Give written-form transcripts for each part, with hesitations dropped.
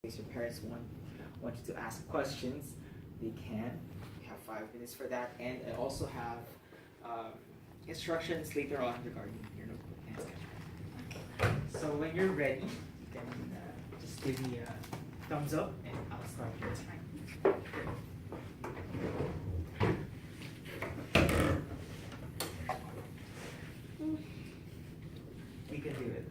case your parents want you to ask questions, they can. You have 5 minutes for that, and I also have instructions later on regarding your notebook and schedule. So when you're ready, you can just give me a thumbs up, and I'll start your time. We can do it.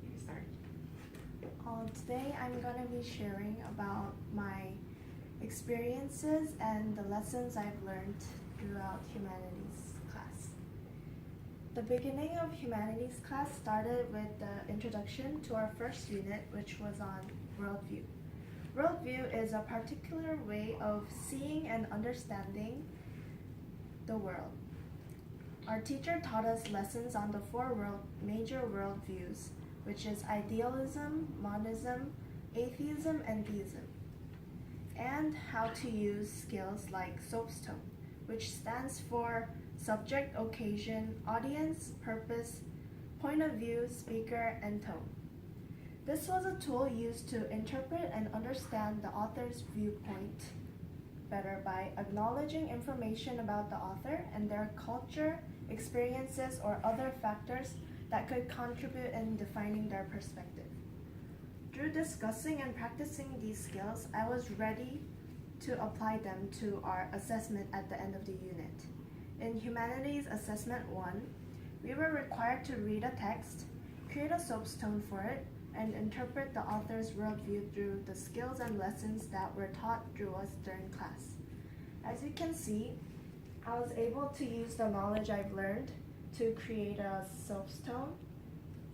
You can start. Today I'm going to be sharing about my experiences and the lessons I've learned throughout humanities class. The beginning of humanities class started with the introduction to our first unit, which was on worldview. Worldview is a particular way of seeing and understanding the world. Our teacher taught us lessons on the four major worldviews, which is idealism, monism, atheism, and theism, and how to use skills like SOAPstone, which stands for subject, occasion, audience, purpose, point of view, speaker, and tone. This was a tool used to interpret and understand the author's viewpoint better by acknowledging information about the author and their culture, experiences, or other factors that could contribute in defining their perspective. Through discussing and practicing these skills, I was ready to apply them to our assessment at the end of the unit. In Humanities Assessment 1, we were required to read a text, create a soapstone for it, and interpret the author's worldview through the skills and lessons that were taught through us during class. As you can see, I was able to use the knowledge I've learned to create a soapstone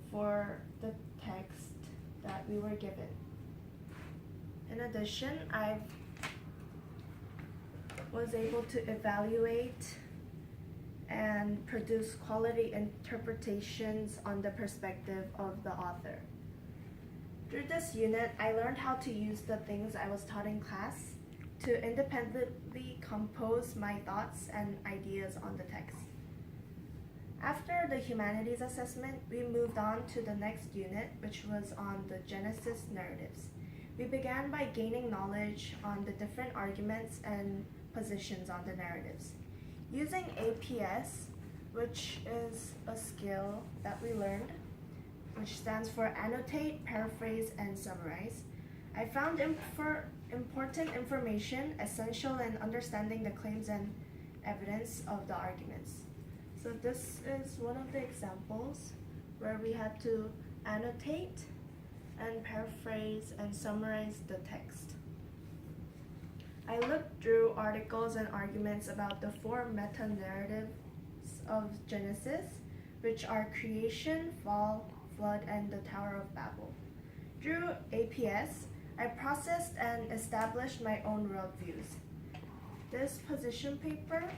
for the text that we were given. In addition, I was able to evaluate and produce quality interpretations on the perspective of the author. Through this unit, I learned how to use the things I was taught in class to independently compose my thoughts and ideas on the text. After the humanities assessment, we moved on to the next unit, which was on the Genesis narratives. We began by gaining knowledge on the different arguments and positions on the narratives. Using APS, which is a skill that we learned, which stands for Annotate, Paraphrase, and Summarize, I found important information essential in understanding the claims and evidence of the arguments. So this is one of the examples where we had to annotate and paraphrase and summarize the text. I looked through articles and arguments about the four meta-narratives of Genesis, which are creation, fall, flood, and the Tower of Babel. Through APS, I processed and established my own worldviews. This position paper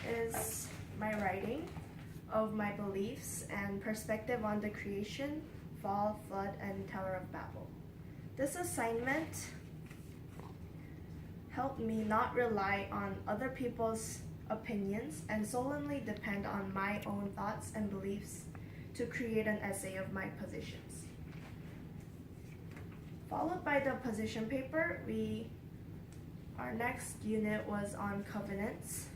is my writing of my beliefs and perspective on the creation, fall, flood, and Tower of Babel. This assignment helped me not rely on other people's opinions and solely depend on my own thoughts and beliefs to create an essay of my positions. Followed by the position paper, our next unit was on covenants,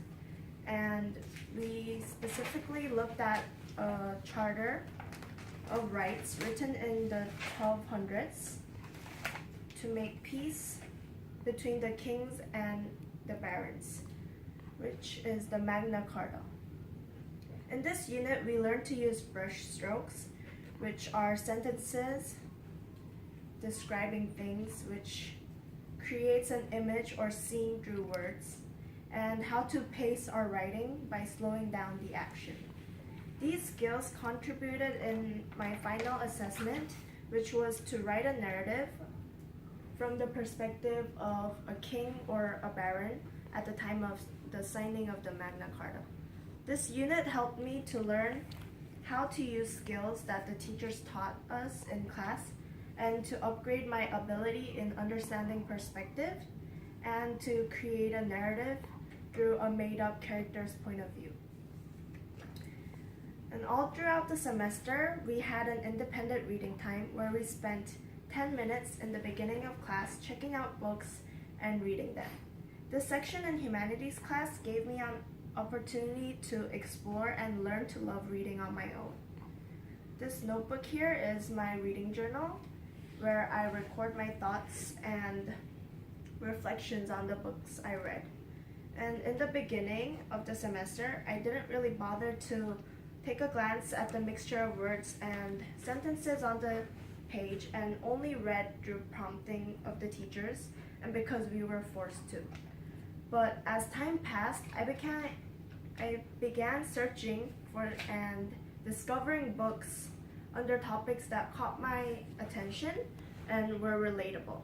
and we specifically looked at a charter of rights written in the 1200s to make peace between the kings and the barons, which is the Magna Carta. In this unit, we learned to use brush strokes, which are sentences describing things, which creates an image or scene through words, and how to pace our writing by slowing down the action. These skills contributed in my final assessment, which was to write a narrative from the perspective of a king or a baron at the time of the signing of the Magna Carta. This unit helped me to learn how to use skills that the teachers taught us in class and to upgrade my ability in understanding perspective and to create a narrative through a made-up character's point of view. And all throughout the semester, we had an independent reading time where we spent 10 minutes in the beginning of class checking out books and reading them. This section in humanities class gave me an opportunity to explore and learn to love reading on my own. This notebook here is my reading journal, where I record my thoughts and reflections on the books I read. And in the beginning of the semester, I didn't really bother to take a glance at the mixture of words and sentences on the page and only read through prompting of the teachers and because we were forced to. But as time passed, I began searching for and discovering books under topics that caught my attention and were relatable.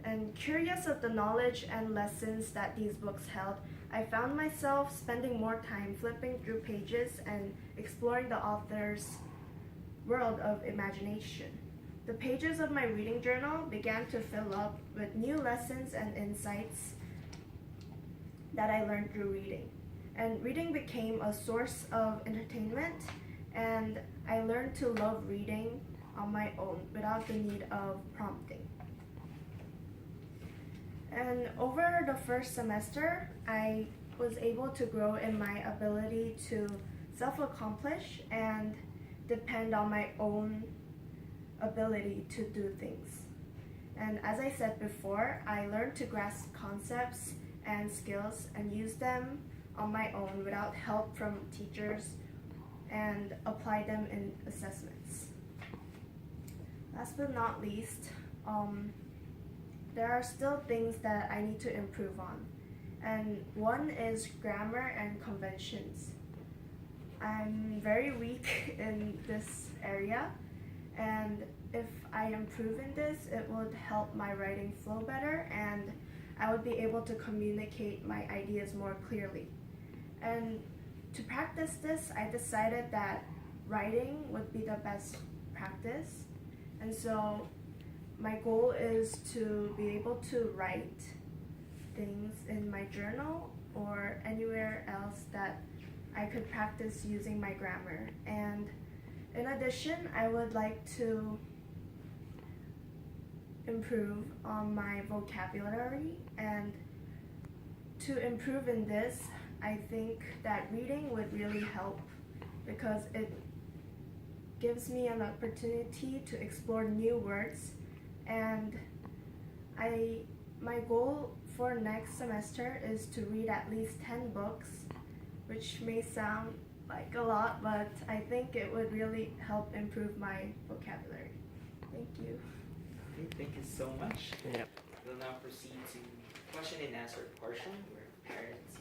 And curious of the knowledge and lessons that these books held, I found myself spending more time flipping through pages and exploring the author's world of imagination. The pages of my reading journal began to fill up with new lessons and insights that I learned through reading. And reading became a source of entertainment, and I learned to love reading on my own without the need of prompting. And over the first semester, I was able to grow in my ability to self-accomplish and depend on my own ability to do things. And as I said before, I learned to grasp concepts and skills and use them on my own without help from teachers and apply them in assessments. Last but not least, there are still things that I need to improve on. And one is grammar and conventions. I'm very weak in this area, and if I improve in this, it would help my writing flow better and I would be able to communicate my ideas more clearly. And to practice this, I decided that writing would be the best practice. And so my goal is to be able to write things in my journal or anywhere else that I could practice using my grammar. And in addition, I would like to improve on my vocabulary, and to improve in this, I think that reading would really help because it gives me an opportunity to explore new words, and my goal for next semester is to read at least 10 books, which may sound like a lot, but I think it would really help improve my vocabulary. Thank you. Okay, thank you so much. Yep. We'll now proceed to question and answer portion where your parents